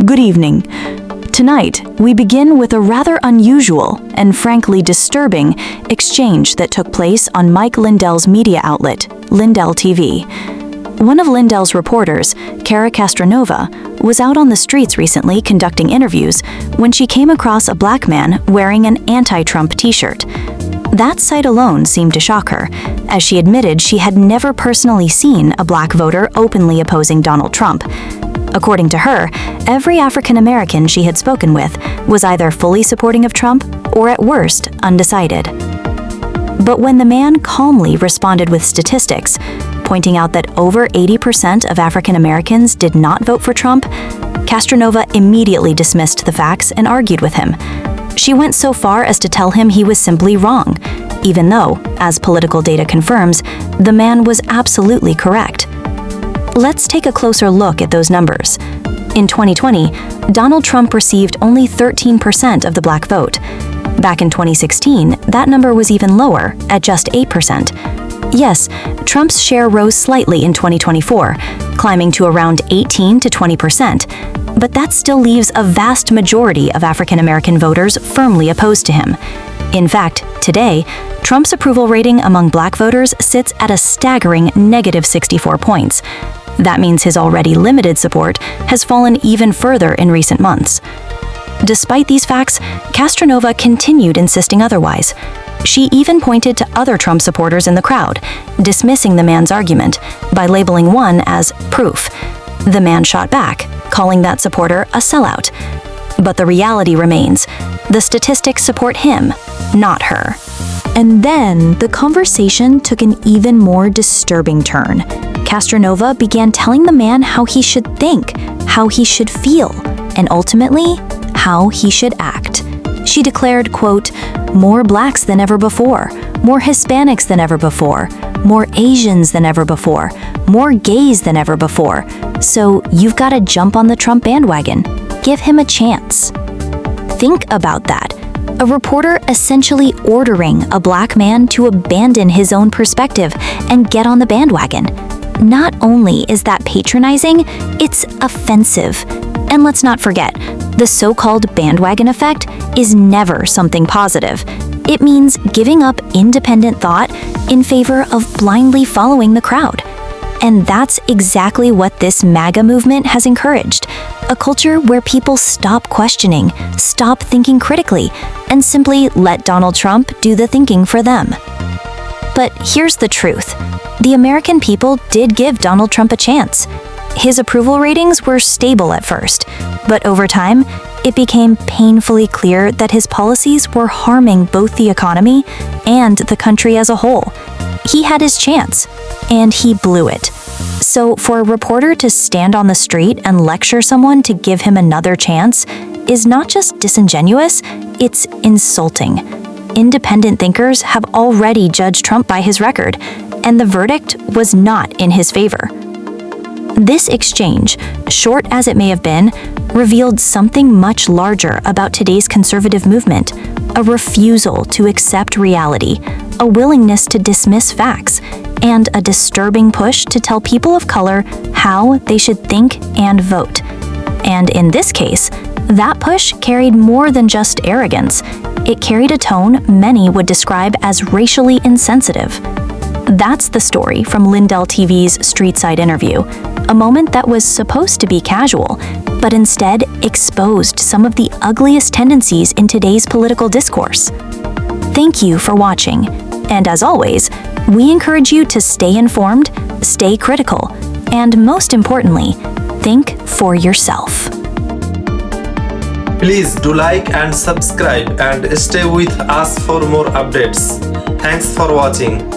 Good evening. Tonight, we begin with a rather unusual and frankly disturbing exchange that took place on Mike Lindell's media outlet, Lindell TV. One of Lindell's reporters, Cara Castronova, was out on the streets recently conducting interviews when she came across a black man wearing an anti-Trump t-shirt. That sight alone seemed to shock her, as she admitted she had never personally seen a black voter openly opposing Donald Trump. According to her, every African American she had spoken with was either fully supporting of Trump or at worst undecided. But when the man calmly responded with statistics, pointing out that over 80% of African Americans did not vote for Trump, Castronova immediately dismissed the facts and argued with him. She went so far as to tell him he was simply wrong, even though, as political data confirms, the man was absolutely correct. Let's take a closer look at those numbers. In 2020, Donald Trump received only 13% of the black vote. Back in 2016, that number was even lower, at just 8%. Yes, Trump's share rose slightly in 2024, climbing to around 18 to 20%, but that still leaves a vast majority of African American voters firmly opposed to him. In fact, today, Trump's approval rating among black voters sits at a staggering negative 64 points. That means his already limited support has fallen even further in recent months. Despite these facts, Castronova continued insisting otherwise. She even pointed to other Trump supporters in the crowd, dismissing the man's argument by labeling one as proof. The man shot back, calling that supporter a sellout. But the reality remains: the statistics support him, not her. And then the conversation took an even more disturbing turn. Castronova began telling the man how he should think, how he should feel, and ultimately, how he should act. She declared, quote, "More blacks than ever before, more Hispanics than ever before, more Asians than ever before, more gays than ever before. So you've got to jump on the Trump bandwagon. Give him a chance." Think about that. A reporter essentially ordering a black man to abandon his own perspective and get on the bandwagon. Not only is that patronizing, it's offensive. And let's not forget, the so-called bandwagon effect is never something positive. It means giving up independent thought in favor of blindly following the crowd. And that's exactly what this MAGA movement has encouraged, a culture where people stop questioning, stop thinking critically, and simply let Donald Trump do the thinking for them. But here's the truth. The American people did give Donald Trump a chance. His approval ratings were stable at first, but over time, it became painfully clear that his policies were harming both the economy and the country as a whole. He had his chance, and he blew it. So for a reporter to stand on the street and lecture someone to give him another chance is not just disingenuous, it's insulting. Independent thinkers have already judged Trump by his record, and the verdict was not in his favor. This exchange, short as it may have been, revealed something much larger about today's conservative movement: a refusal to accept reality, a willingness to dismiss facts, and a disturbing push to tell people of color how they should think and vote. And in this case, that push carried more than just arrogance. It carried a tone many would describe as racially insensitive. That's the story from Lindell TV's Streetside interview, a moment that was supposed to be casual, but instead exposed some of the ugliest tendencies in today's political discourse. Thank you for watching, and as always, we encourage you to stay informed, stay critical, and most importantly, think for yourself. Please do like and subscribe and stay with us for more updates. Thanks for watching.